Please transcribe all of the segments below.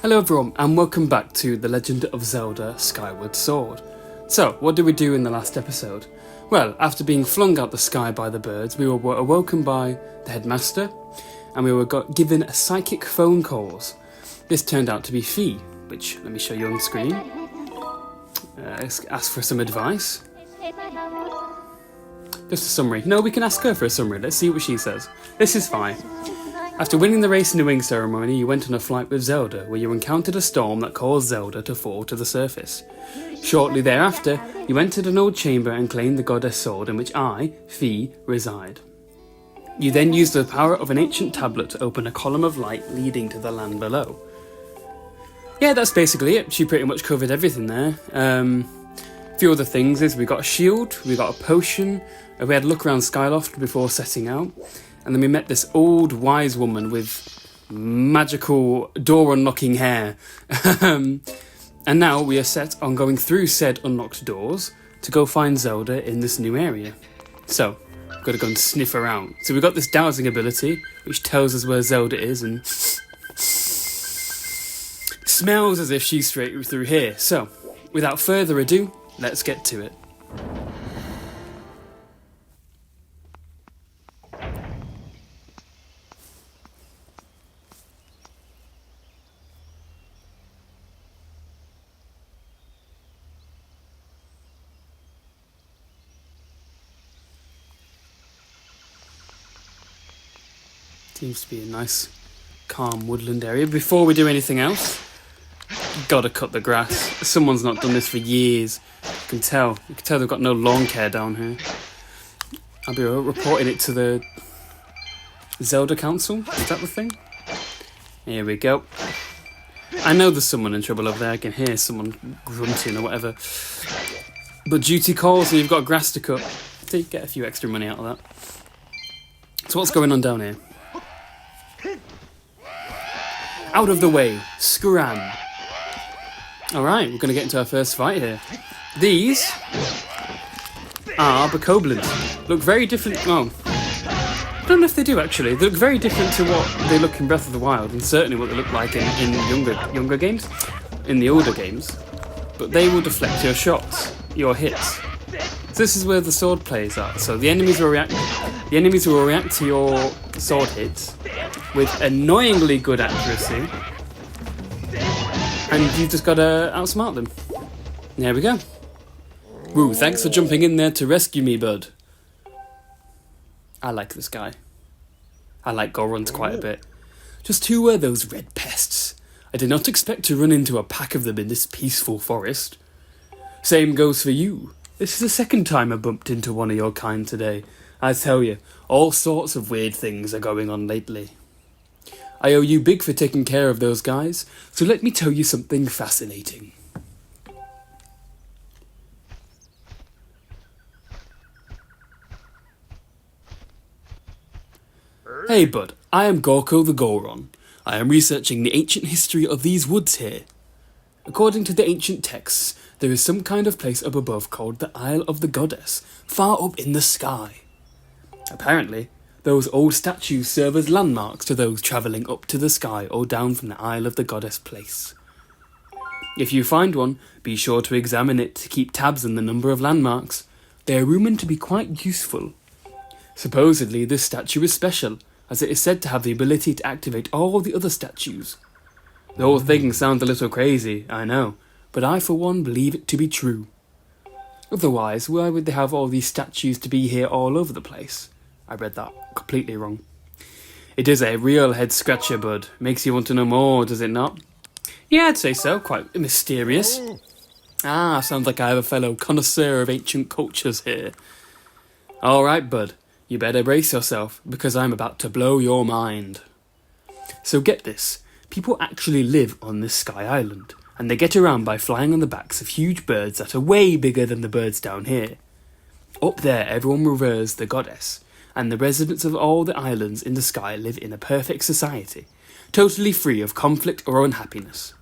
Hello everyone, and welcome back to The Legend of Zelda Skyward Sword. So, what did we do in the last episode? Well, after being flung out the sky by the birds, we were awoken by the headmaster, and we were given psychic phone calls. This turned out to be Fee, which, let me show you on screen. Ask for some advice. Just a summary. No, we can ask her for a summary. Let's see what she says. This is fine. After winning the race in the wing ceremony, you went on a flight with Zelda, where you encountered a storm that caused Zelda to fall to the surface. Shortly thereafter, you entered an old chamber and claimed the goddess sword in which I, Fee, reside. You then used the power of an ancient tablet to open a column of light leading to the land below. Yeah, that's basically it. She pretty much covered everything there. A few other things is we got a shield, we got a potion, we had a look around Skyloft before setting out. And then we met this old wise woman with magical door-unlocking hair. And now we are set on going through said unlocked doors to go find Zelda in this new area. So, we've got to go and sniff around. So we've got this dowsing ability, which tells us where Zelda is and smells as if she's straight through here. So, without further ado, let's get to it. Seems to be a nice, calm woodland area. Before we do anything else, gotta cut the grass. Someone's not done this for years. You can tell they've got no lawn care down here. I'll be reporting it to the Zelda Council. Is that the thing? Here we go. I know there's someone in trouble over there. I can hear someone grunting or whatever. But duty calls and you've got grass to cut. So you get a few extra money out of that. So what's going on down here? Out of the way, scram. Alright, we're going to get into our first fight here. These are Bokoblins. Look very different. Oh, I don't know if they do actually. They look very different to what they look in Breath of the Wild, and certainly what they look like in younger games, in the older games. But they will deflect your shots, your hits. So this is where the sword plays are. So the enemies will react to your sword hits with annoyingly good accuracy, and you've just got to outsmart them. There we go. Woo, thanks for jumping in there to rescue me, bud. I like this guy. I like Gorons quite a bit. Just who were those red pests? I did not expect to run into a pack of them in this peaceful forest. Same goes for you. This is the second time I bumped into one of your kind today. I tell you, all sorts of weird things are going on lately. I owe you big for taking care of those guys, so let me tell you something fascinating. Hey bud, I am Gorko the Goron. I am researching the ancient history of these woods here. According to the ancient texts, there is some kind of place up above called the Isle of the Goddess, far up in the sky. Apparently, those old statues serve as landmarks to those travelling up to the sky or down from the Isle of the Goddess place. If you find one, be sure to examine it to keep tabs on the number of landmarks. They are rumoured to be quite useful. Supposedly, this statue is special, as it is said to have the ability to activate all the other statues. The whole thing sounds a little crazy, I know, but I for one believe it to be true. Otherwise, why would they have all these statues to be here all over the place? I read that completely wrong. It is a real head-scratcher, bud. Makes you want to know more, does it not? Yeah, I'd say so. Quite mysterious. Ah, sounds like I have a fellow connoisseur of ancient cultures here. Alright, bud. You better brace yourself, because I'm about to blow your mind. So get this. People actually live on this sky island, and they get around by flying on the backs of huge birds that are way bigger than the birds down here. Up there, everyone reveres the goddess, and the residents of all the islands in the sky live in a perfect society, totally free of conflict or unhappiness.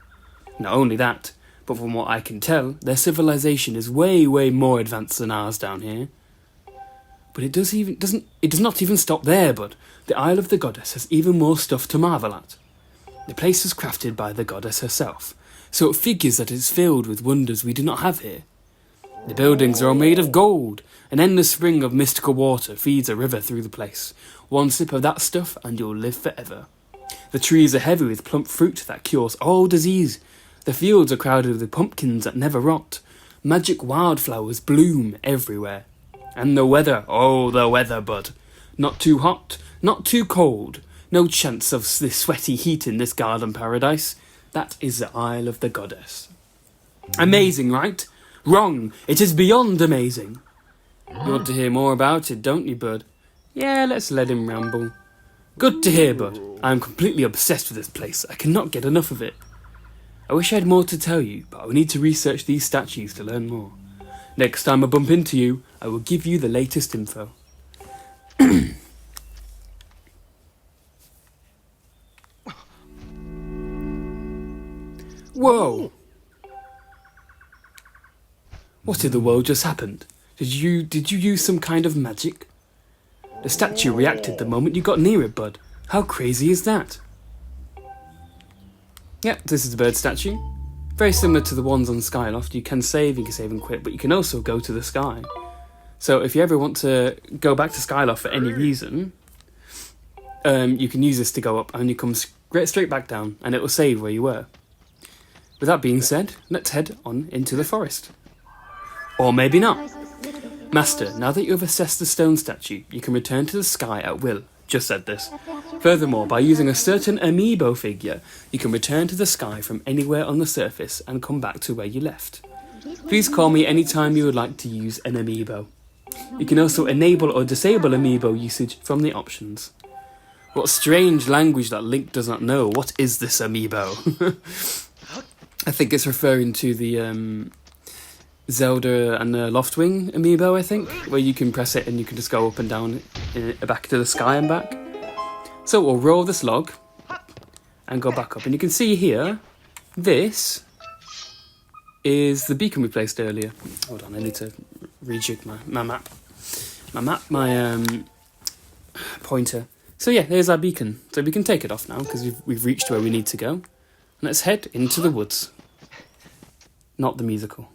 Not only that, but from what I can tell, their civilization is way more advanced than ours down here. But it does not even stop there, bud. The Isle of the Goddess has even more stuff to marvel at. The place was crafted by the goddess herself, so it figures that it's filled with wonders we do not have here. The buildings are all made of gold. An endless spring of mystical water feeds a river through the place. One sip of that stuff and you'll live forever. The trees are heavy with plump fruit that cures all disease. The fields are crowded with pumpkins that never rot. Magic wildflowers bloom everywhere. And the weather, oh the weather, bud. Not too hot, not too cold. No chance of this sweaty heat in this garden paradise. That is the Isle of the Goddess. Amazing, right? Wrong. It is beyond amazing. You want to hear more about it, don't you, bud? Yeah, let's let him ramble. Good to hear, bud. I am completely obsessed with this place. I cannot get enough of it. I wish I had more to tell you, but I will need to research these statues to learn more. Next time I bump into you, I will give you the latest info. Whoa! What in the world just happened? Did you use some kind of magic? The statue reacted the moment you got near it, bud. How crazy is that? Yep, this is the bird statue. Very similar to the ones on Skyloft. You can save and quit, but you can also go to the sky. So if you ever want to go back to Skyloft for any reason, you can use this to go up and you come straight back down and it will save where you were. With that being said, let's head on into the forest. Or maybe not. Master, now that you have assessed the stone statue, you can return to the sky at will. Just said this. Furthermore, by using a certain amiibo figure, you can return to the sky from anywhere on the surface and come back to where you left. Please call me anytime you would like to use an amiibo. You can also enable or disable amiibo usage from the options. What strange language that Link does not know. What is this amiibo? I think it's referring to the Zelda and the Loftwing amiibo, I think, where you can press it and you can just go up and down back to the sky and back. So we'll roll this log and go back up. And you can see here, this is the beacon we placed earlier. Hold on, I need to rejig my map. My pointer. So yeah, there's our beacon. So we can take it off now because we've reached where we need to go. And let's head into the woods. Not the musical.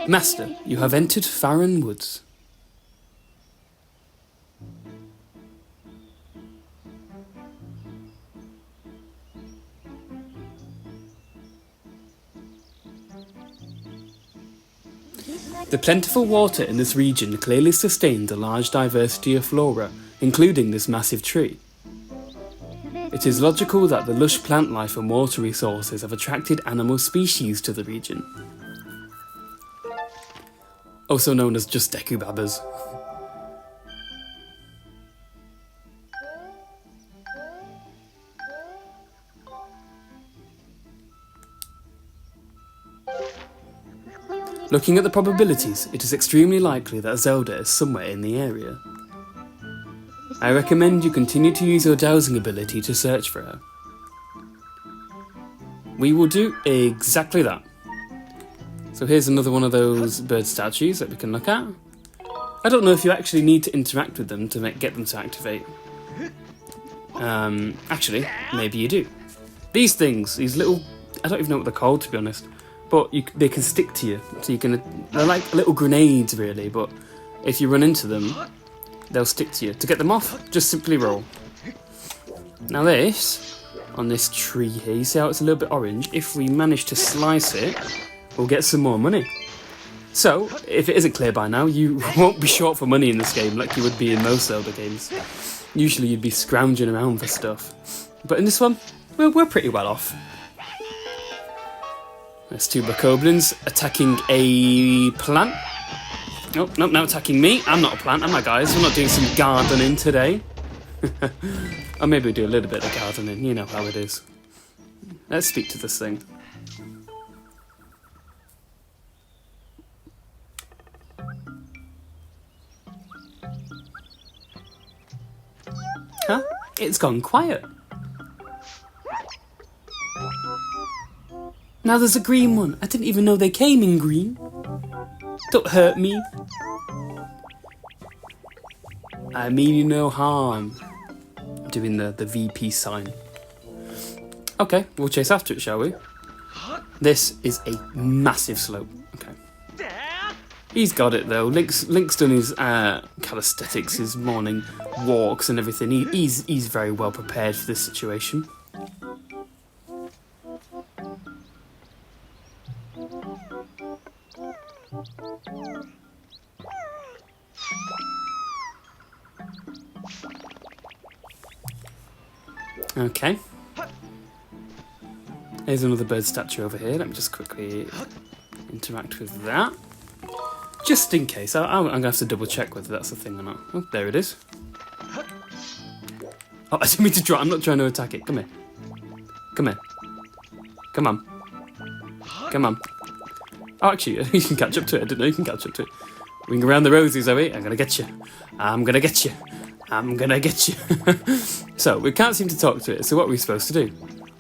Master, you have entered Faron Woods. The plentiful water in this region clearly sustains a large diversity of flora, including this massive tree. It is logical that the lush plant life and water resources have attracted animal species to the region. Also known as just Dekubabas. Looking at the probabilities, it is extremely likely that Zelda is somewhere in the area. I recommend you continue to use your dowsing ability to search for her. We will do exactly that. So here's another one of those bird statues that we can look at. I don't know if you actually need to interact with them to get them to activate. Actually, maybe you do. These things, these little, I don't even know what they're called to be honest, but they can stick to you. So they're like little grenades really, but if you run into them, they'll stick to you. To get them off, just simply roll. Now this, on this tree here, you see how it's a little bit orange? If we manage to slice it, we'll get some more money. So, if it isn't clear by now, you won't be short for money in this game like you would be in most Zelda games. Usually you'd be scrounging around for stuff. But in this one, we're pretty well off. There's two bokoblins attacking a plant. Oh, nope, now attacking me. I'm not a plant, am I, guys? We're not doing some gardening today. Or maybe we do a little bit of gardening. You know how it is. Let's speak to this thing. Huh? It's gone quiet. Now there's a green one. I didn't even know they came in green. Don't hurt me. I mean you no harm. doing the VP sign. Okay, we'll chase after it, shall we? This is a massive slope. Okay. He's got it though. Link's done his calisthenics, his morning walks and everything. He's very well prepared for this situation. Okay. There's another bird statue over here. Let me just quickly interact with that. Just in case. I'm going to have to double check whether that's a thing or not. Oh, there it is. Oh, I didn't mean to try. I'm not trying to attack it. Come here. Come here. Come on. Come on. Oh, actually, you can catch up to it. I didn't know you can catch up to it. Ring around the rosy, Zoe. I'm going to get you. I'm going to get you. I'm going to get you. So, we can't seem to talk to it. So what are we supposed to do?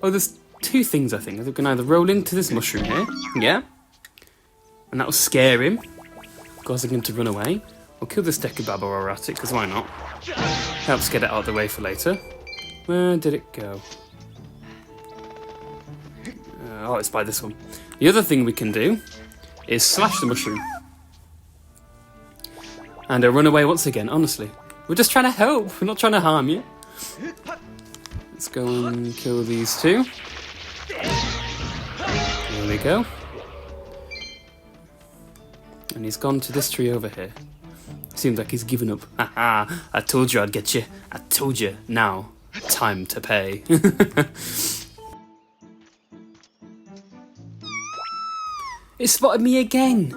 Oh, there's two things, I think. We can either roll into this mushroom here. Yeah. And that'll scare him, causing him to run away. Or kill this Dekababa while we're at it, because why not? Helps get it out of the way for later. Where did it go? Oh, it's by this one. The other thing we can do is slash the mushroom. And run away once again, honestly. We're just trying to help. We're not trying to harm you. Let's go and kill these two. There we go. And he's gone to this tree over here. Seems like he's given up. Haha, I told you I'd get you. I told you. Now, time to pay. It spotted me again.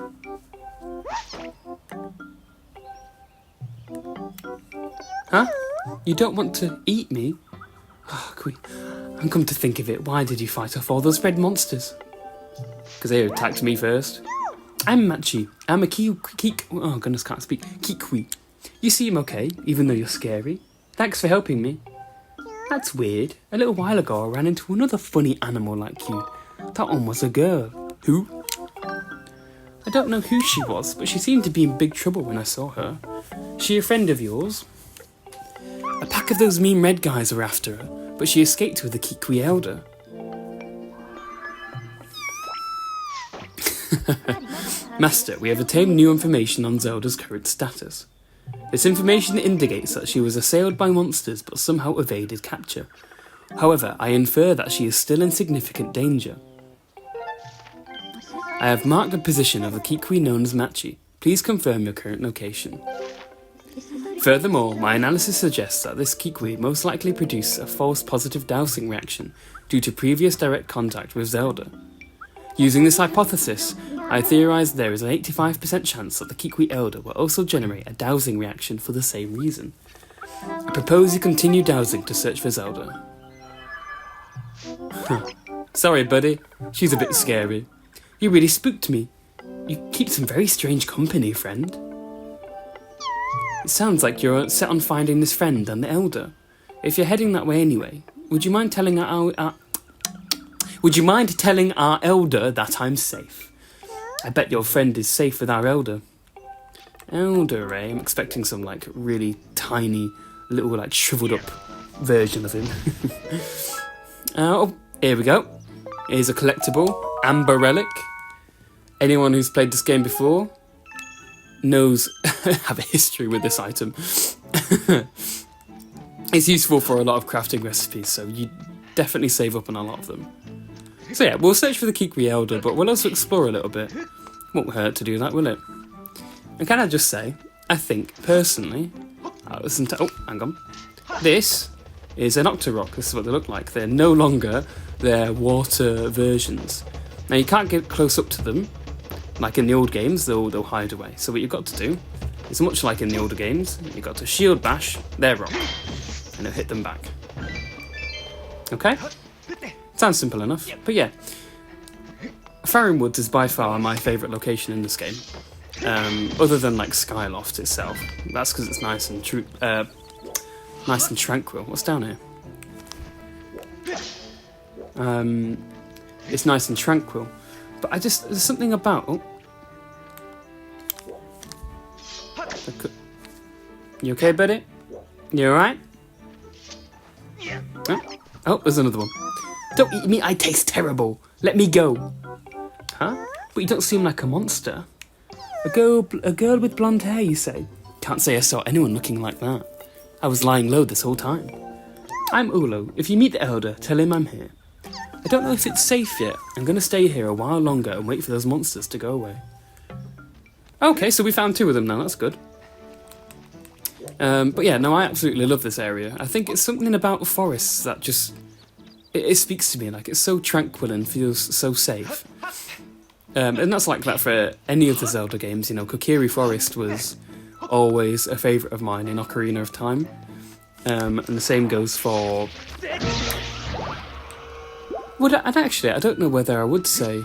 Huh? You don't want to eat me? Oh, and come to think of it, why did you fight off all those red monsters? Because they attacked me first. I'm Machi. I'm a oh goodness, can't speak. Kikwi. You seem okay, even though you're scary. Thanks for helping me. That's weird. A little while ago I ran into another funny animal like you. That one was a girl. Who? I don't know who she was, but she seemed to be in big trouble when I saw her. She a friend of yours? A pack of those mean red guys were after her, but she escaped with the Kikwi elder. Master, we have obtained new information on Zelda's current status. This information indicates that she was assailed by monsters but somehow evaded capture. However, I infer that she is still in significant danger. I have marked the position of the Kikwi known as Machi. Please confirm your current location. Furthermore, my analysis suggests that this Kikwi most likely produced a false positive dowsing reaction due to previous direct contact with Zelda. Using this hypothesis, I theorise there is an 85% chance that the Kikwi Elder will also generate a dowsing reaction for the same reason. I propose you continue dowsing to search for Zelda. Sorry, buddy. She's a bit scary. You really spooked me. You keep some very strange company, friend. It sounds like you're set on finding this friend and the Elder. If you're heading that way anyway, would you mind telling our Elder that I'm safe? I bet your friend is safe with our Elder. Elder, eh? I'm expecting some, like, really tiny, little, like, shriveled up version of him. Oh, here we go. Here's a collectible, Amber Relic. Anyone who's played this game before knows, have a history with this item. It's useful for a lot of crafting recipes, so you definitely save up on a lot of them. So yeah, we'll search for the Kikwi Elder, but we'll also explore a little bit. Won't hurt to do that, will it? And can I just say, I think, personally, oh, hang on. This is an Octorok. This is what they look like. They're no longer their water versions. Now, you can't get close up to them. Like in the old games, they'll hide away. So what you've got to do is much like in the older games, you've got to shield bash their rock, and it'll hit them back. Okay? Sounds simple enough, but yeah. Faron Woods is by far my favourite location in this game. Other than like Skyloft itself. That's because it's nice and tranquil. What's down here? It's nice and tranquil. But there's something about... Oh. You okay, buddy? You alright? Oh, oh, there's another one. Don't eat me, I taste terrible. Let me go. Huh? But you don't seem like a monster. A girl with blonde hair, you say? Can't say I saw anyone looking like that. I was lying low this whole time. I'm Ulo. If you meet the Elder, tell him I'm here. I don't know if it's safe yet. I'm going to stay here a while longer and wait for those monsters to go away. Okay, so we found 2 of them now, that's good. But yeah, no, I absolutely love this area. I think it's something about forests that just... It speaks to me, like it's so tranquil and feels so safe. And that's like that for any of the Zelda games, you know. Kikwi Forest was always a favourite of mine in Ocarina of Time. And the same goes for... I don't know whether I would say...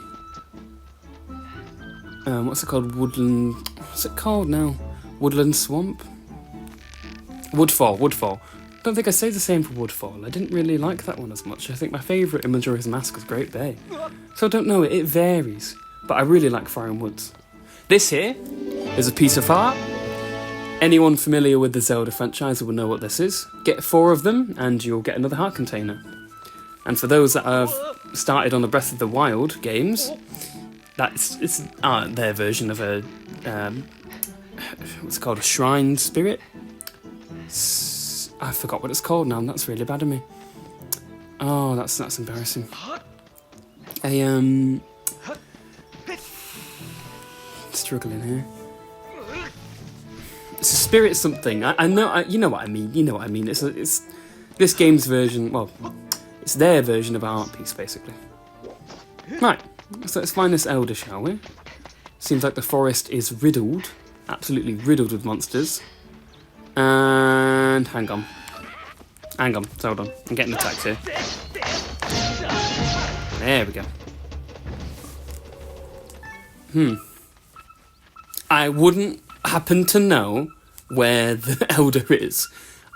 what's it called? Woodland... What's it called now? Woodland Swamp? Woodfall. I don't think I say the same for Woodfall. I didn't really like that one as much. I think my favourite in Majora's Mask was Great Bay. So I don't know, it varies. But I really like Faron Woods. This here is a piece of art. Anyone familiar with the Zelda franchise will know what this is. Get 4 of them and you'll get another heart container. And for those that have started on the Breath of the Wild games, it's their version of a what's it called, a shrine spirit. I forgot what it's called now. That's really bad of me. Oh, that's embarrassing. Struggling here. It's a spirit something. I know. You know what I mean. You know what I mean. It's this game's version. Well, it's their version of an art piece, basically. Right. So let's find this elder, shall we? Seems like the forest is riddled, absolutely riddled with monsters. And hang on. Hold on. I'm getting attacked here. There we go. I wouldn't happen to know where the Elder is.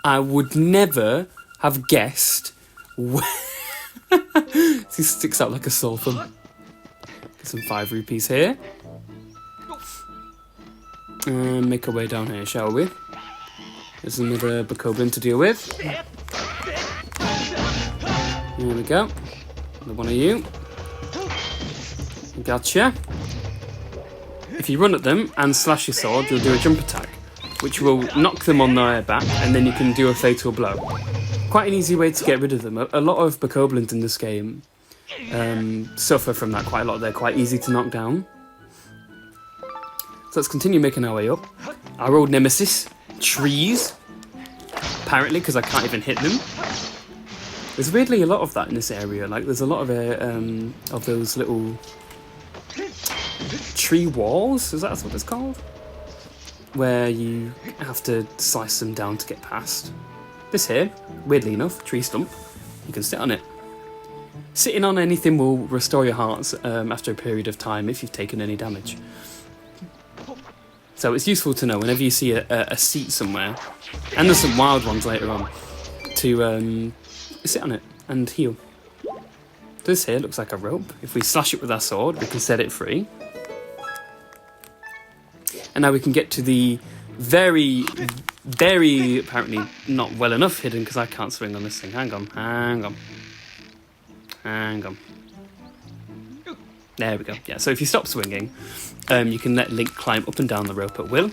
I would never have guessed where... He sticks out like a sore thumb. Get some 5 rupees here. And make our way down here, shall we? There's another bokoblin to deal with. There we go. Another one of you. Gotcha. If you run at them and slash your sword, you'll do a jump attack, which will knock them on their back, and then you can do a fatal blow. Quite an easy way to get rid of them. A lot of bokoblins in this game suffer from that quite a lot. They're quite easy to knock down. So let's continue making our way up. Our old nemesis, trees. Apparently, because I can't even hit them. There's weirdly a lot of that in this area. Like, there's a lot of those little tree walls. Is that what it's called? Where you have to slice them down to get past. This here, weirdly enough, tree stump. You can sit on it. Sitting on anything will restore your hearts after a period of time if you've taken any damage. So it's useful to know whenever you see a seat somewhere, and there's some wild ones later on, to sit on it and heal. This here looks like a rope. If we slash it with our sword, we can set it free. And now we can get to the very, very, apparently not well enough hidden, because I can't swing on this thing. Hang on. There we go. Yeah, so if you stop swinging, you can let Link climb up and down the rope at will.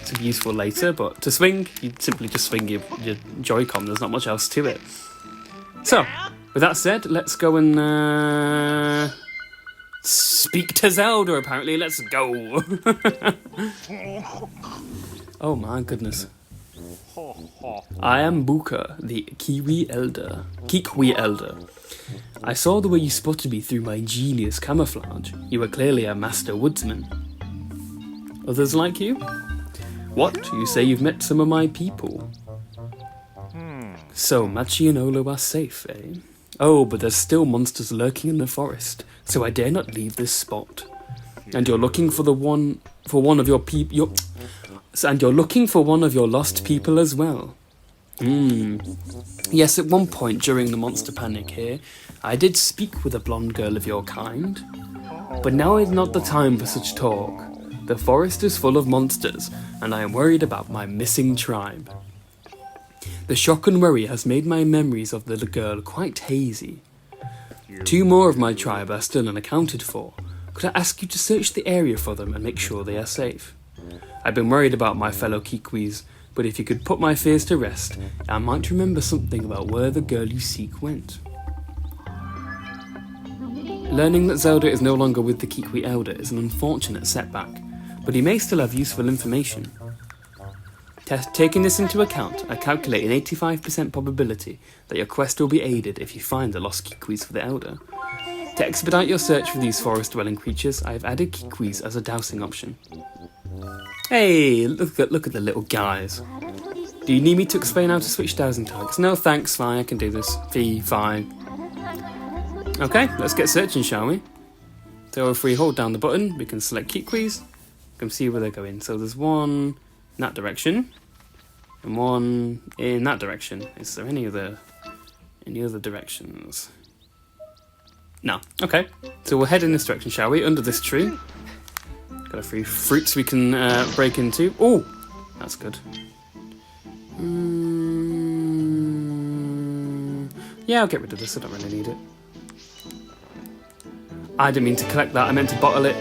It's useful later, but to swing, you simply just swing your Joy-Con. There's not much else to it. So, with that said, let's go and speak to Zelda, apparently. Let's go. Oh my goodness. I am Buka, the Kikwi Elder. I saw the way you spotted me through my genius camouflage. You are clearly a master woodsman. Others like you? What? You say you've met some of my people? So, Machi and Olo are safe, eh? Oh, but there's still monsters lurking in the forest, so I dare not leave this spot. And you're looking for one of your people. And you're looking for one of your lost people as well. Yes, at one point during the monster panic here, I did speak with a blonde girl of your kind. But now is not the time for such talk. The forest is full of monsters, and I am worried about my missing tribe. The shock and worry has made my memories of the little girl quite hazy. 2 more of my tribe are still unaccounted for. Could I ask you to search the area for them and make sure they are safe? I've been worried about my fellow Kikwis, but if you could put my fears to rest, I might remember something about where the girl you seek went. Learning that Zelda is no longer with the Kikwi Elder is an unfortunate setback, but he may still have useful information. Taking this into account, I calculate an 85% probability that your quest will be aided if you find the lost Kikwis for the Elder. To expedite your search for these forest-dwelling creatures, I have added Kikwis as a dowsing option. Hey, look at the little guys. Do you need me to explain how to switch dowsing targets? No thanks, fine, I can do this. Fine. Okay, let's get searching, shall we? So if we hold down the button, we can select Kikwis. We can see where they're going. So there's one in that direction, and one in that direction. Is there any other directions? No. Okay, so we'll head in this direction, shall we? Under this tree. Got a few fruits we can break into. Oh, that's good. Yeah, I'll get rid of this. I don't really need it. I didn't mean to collect that. I meant to bottle it.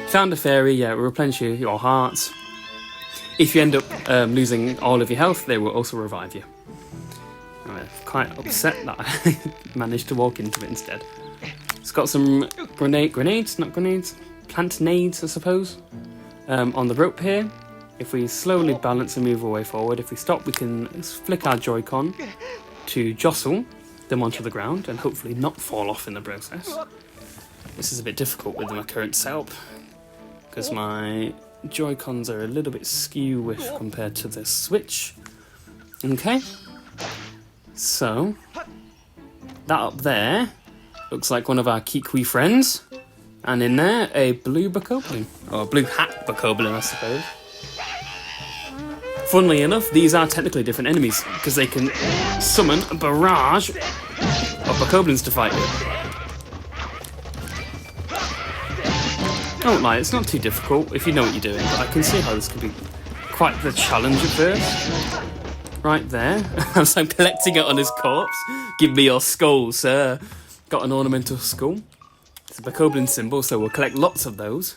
Found a fairy. Yeah, it will replenish your hearts. If you end up losing all of your health, they will also revive you. I'm quite upset that I managed to walk into it instead. It's got some plant nades, I suppose, on the rope here. If we slowly balance and move our way forward, if we stop, we can flick our Joy-Con to jostle them onto the ground and hopefully not fall off in the process. This is a bit difficult with my current setup because my Joy-Cons are a little bit skew compared to the Switch. Okay, so that up there looks like one of our Kikwi friends, and in there a blue bokoblin, or a blue hat bokoblin, I suppose. Funnily enough, these are technically different enemies because they can summon a barrage of bokoblins to fight with. Don't lie, it's not too difficult if you know what you're doing, but I can see how this could be quite the challenge at first. Right there, as I'm collecting it on his corpse. Give me your skull, sir. Got an ornamental skull. It's a bokoblin symbol, so we'll collect lots of those.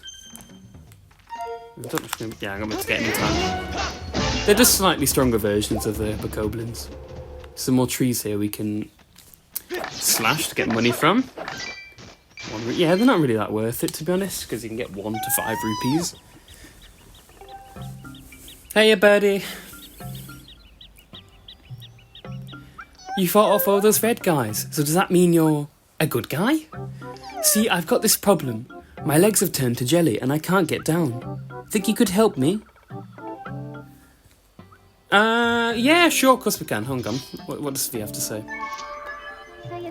Yeah, I'm going to get in time. They're just slightly stronger versions of the bokoblins. Some more trees here we can slash to get money from. Yeah, they're not really that worth it, to be honest, because you can get 1 to 5 rupees. Hey, birdie. You fought off all those red guys, so does that mean you're a good guy? See, I've got this problem. My legs have turned to jelly and I can't get down. Think you could help me? Yeah, sure, of course we can. Hang on. What does he have to say?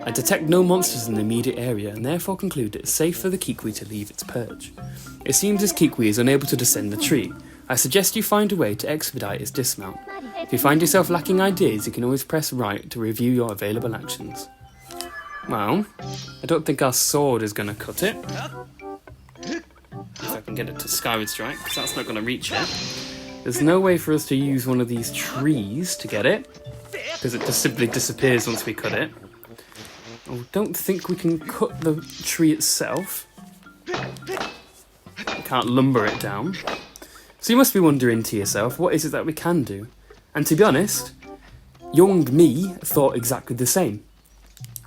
I detect no monsters in the immediate area and therefore conclude it is safe for the Kikwi to leave its perch. It seems this Kikwi is unable to descend the tree. I suggest you find a way to expedite its dismount. If you find yourself lacking ideas, you can always press right to review your available actions. Well, I don't think our sword is going to cut it. If I can get it to Skyward Strike, because that's not going to reach it. There's no way for us to use one of these trees to get it, because it just simply disappears once we cut it. I don't think we can cut the tree itself. We can't lumber it down. So you must be wondering to yourself, what is it that we can do? And to be honest, young me thought exactly the same.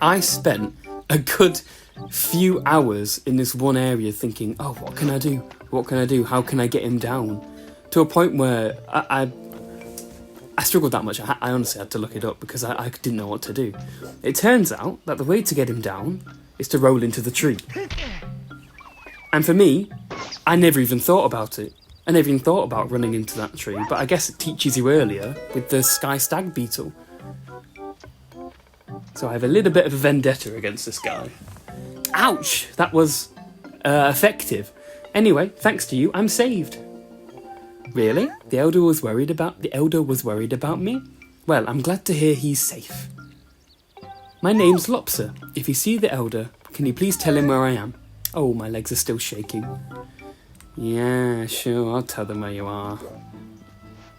I spent a good few hours in this one area thinking, oh, what can I do? What can I do? How can I get him down? To a point where I struggled that much. I honestly had to look it up because I didn't know what to do. It turns out that the way to get him down is to roll into the tree. And for me, I never even thought about it. I never even thought about running into that tree, but I guess it teaches you earlier with the sky stag beetle. So I have a little bit of a vendetta against this guy. Ouch! That was effective. Anyway, thanks to you, I'm saved. Really? The elder was worried about me? Well, I'm glad to hear he's safe. My name's Lopser. If you see the elder, can you please tell him where I am? Oh, my legs are still shaking. Yeah, sure, I'll tell them where you are.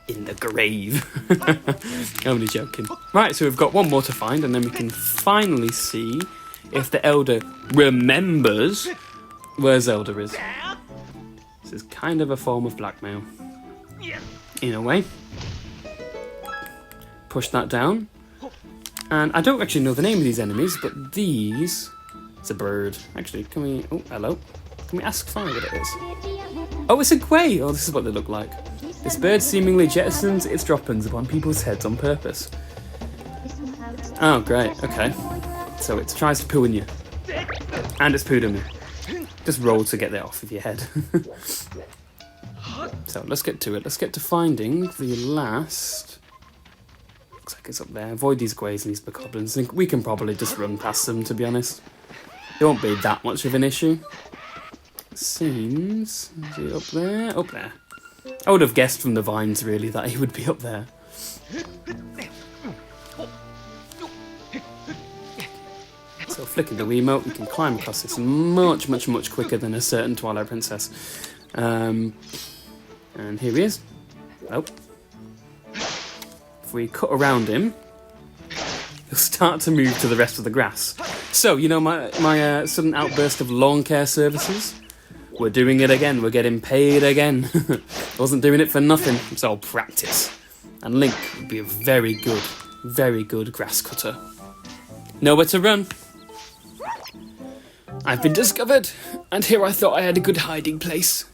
in the grave. I'm only joking. Right, so we've got one more to find, and then we can finally see if the Elder remembers where Zelda is. This is kind of a form of blackmail. In a way. Push that down. And I don't actually know the name of these enemies, but these... It's a bird. Actually, can we... Oh, hello. Can we ask Faron what it is? Oh, it's a Kikwi! Oh, this is what they look like. This bird seemingly jettisons its droppings upon people's heads on purpose. Oh, great. Okay. So it tries to poo in you. And it's pooed in me. Just roll to get that off of your head. So let's get to it. Let's get to finding the last... Looks like it's up there. Avoid these Gways and these bokoblins. We can probably just run past them, to be honest. It won't be that much of an issue. Seems... Is he up there? Up there. I would have guessed from the vines, really, that he would be up there. So flicking the Wiimote, we can climb across this much, much, much quicker than a certain Twilight Princess. And here he is. Oh. If we cut around him, he'll start to move to the rest of the grass. So, you know, my sudden outburst of lawn care services? We're doing it again. We're getting paid again. Wasn't doing it for nothing. It's all practice. And Link would be a very good grass cutter. Nowhere to run. I've been discovered, and here I thought I had a good hiding place.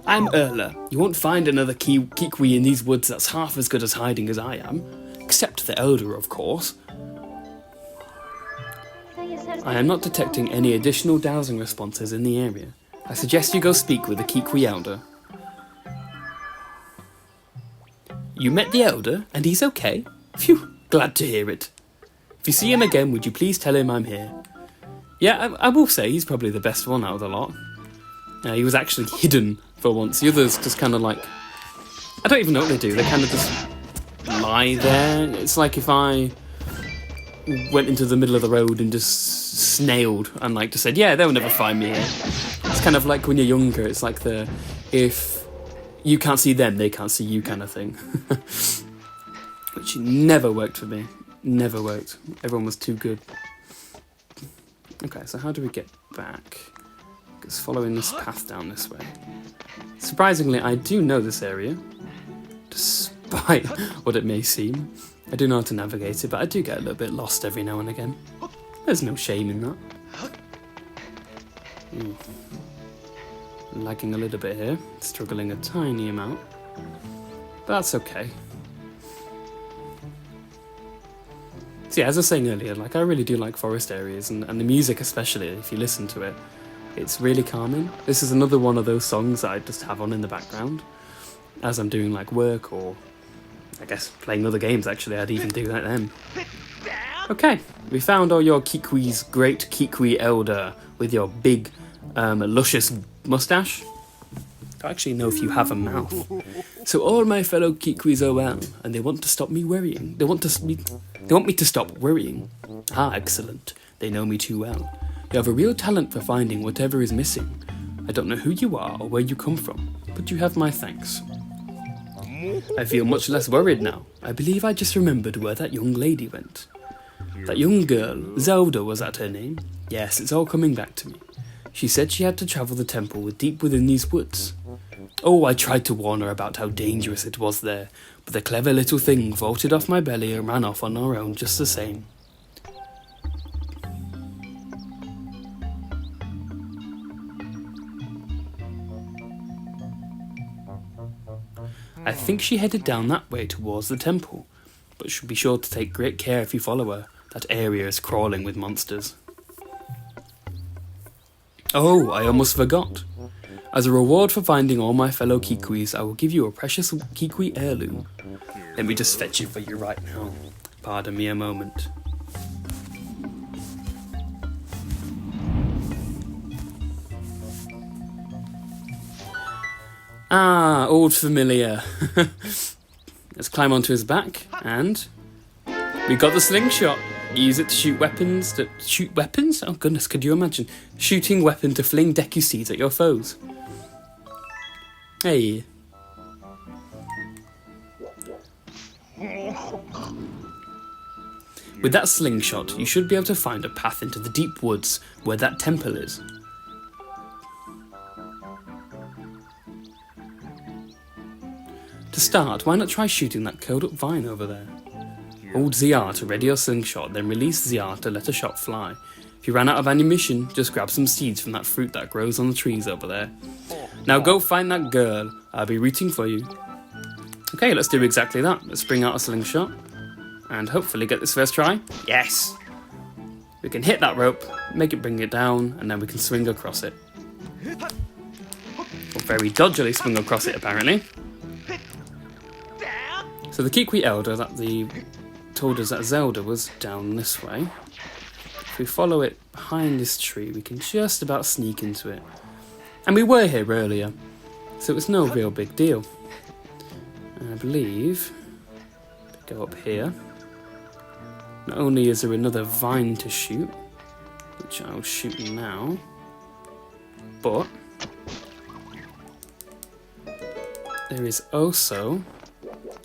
I'm Erla. You won't find another Kikwi in these woods that's half as good at hiding as I am. Except the Elder, of course. I am not detecting any additional dowsing responses in the area. I suggest you go speak with the Kikwi Elder. You met the Elder, and he's okay? Phew, glad to hear it. If you see him again, would you please tell him I'm here? Yeah, I will say he's probably the best one out of the lot. He was actually hidden for once. The others just kind of like... I don't even know what they do. They kind of just lie there. It's like if I went into the middle of the road and just snailed and like just said, yeah, they'll never find me here. It's kind of like when you're younger. It's like the if you can't see them, they can't see you kind of thing. Which never worked for me. Never worked. Everyone was too good. Okay, so how do we get back? It's following this path down this way. Surprisingly, I do know this area, despite what it may seem. I do know how to navigate it, but I do get a little bit lost every now and again. There's no shame in that. Lagging a little bit here, struggling a tiny amount, but that's okay. So yeah, as I was saying earlier, like I really do like forest areas, and the music especially, if you listen to it, it's really calming. This is another one of those songs that I just have on in the background as I'm doing like work, or I guess playing other games actually. I'd even do that then. Okay, we found all your Kikwis, great Kikwi Elder, with your big, luscious mustache. I don't actually know if you have a mouth. So all my fellow Kikwis are well, and they want to stop me worrying. They want me to stop worrying. Ah, excellent. They know me too well. You have a real talent for finding whatever is missing. I don't know who you are or where you come from, but you have my thanks. I feel much less worried now. I believe I just remembered where that young lady went. That young girl, Zelda was that her name? Yes, it's all coming back to me. She said she had to travel the temple deep within these woods. Oh, I tried to warn her about how dangerous it was there, but the clever little thing vaulted off my belly and ran off on her own just the same. I think she headed down that way towards the temple, but should be sure to take great care if you follow her. That area is crawling with monsters. Oh, I almost forgot. As a reward for finding all my fellow Kikwis, I will give you a precious Kikwi heirloom. Let me just fetch it for you right now. Pardon me a moment. Ah, old familiar. Let's climb onto his back, and we got the slingshot. Use it to shoot weapons. Shoot weapons? Oh goodness, could you imagine? Shooting weapon to fling Deku seeds at your foes. Hey. With that slingshot, you should be able to find a path into the deep woods where that temple is. To start, why not try shooting that curled up vine over there? Hold ZR to ready your slingshot, then release ZR to let a shot fly. If you ran out of ammunition, just grab some seeds from that fruit that grows on the trees over there. Now go find that girl, I'll be rooting for you. Okay, let's do exactly that. Let's bring out a slingshot, and hopefully get this first try. Yes! We can hit that rope, make it bring it down, and then we can swing across it. Or very dodgily swing across it, apparently. So the Kikwi elder told us that Zelda was down this way. If we follow it behind this tree, we can just about sneak into it. And we were here earlier, so it's no real big deal. And I believe, if we go up here, not only is there another vine to shoot, which I'll shoot now, but there is also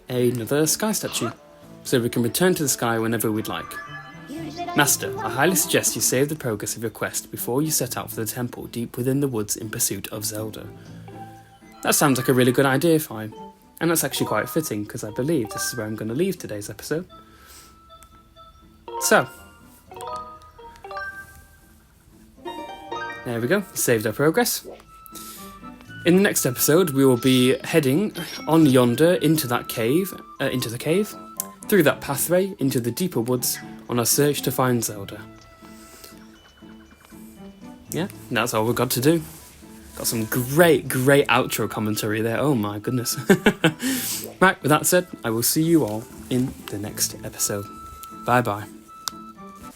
another sky statue, so we can return to the sky whenever we'd like. Master, I highly suggest you save the progress of your quest before you set out for the temple deep within the woods in pursuit of Zelda. That sounds like a really good idea, Fi, and that's actually quite fitting because I believe this is where I'm going to leave today's episode. So, there we go, saved our progress. In the next episode, we will be heading on yonder into the cave, through that pathway into the deeper woods on our search to find Zelda. Yeah, that's all we've got to do. Got some great outro commentary there, oh my goodness. Right, with that said, I will see you all in the next episode. Bye bye.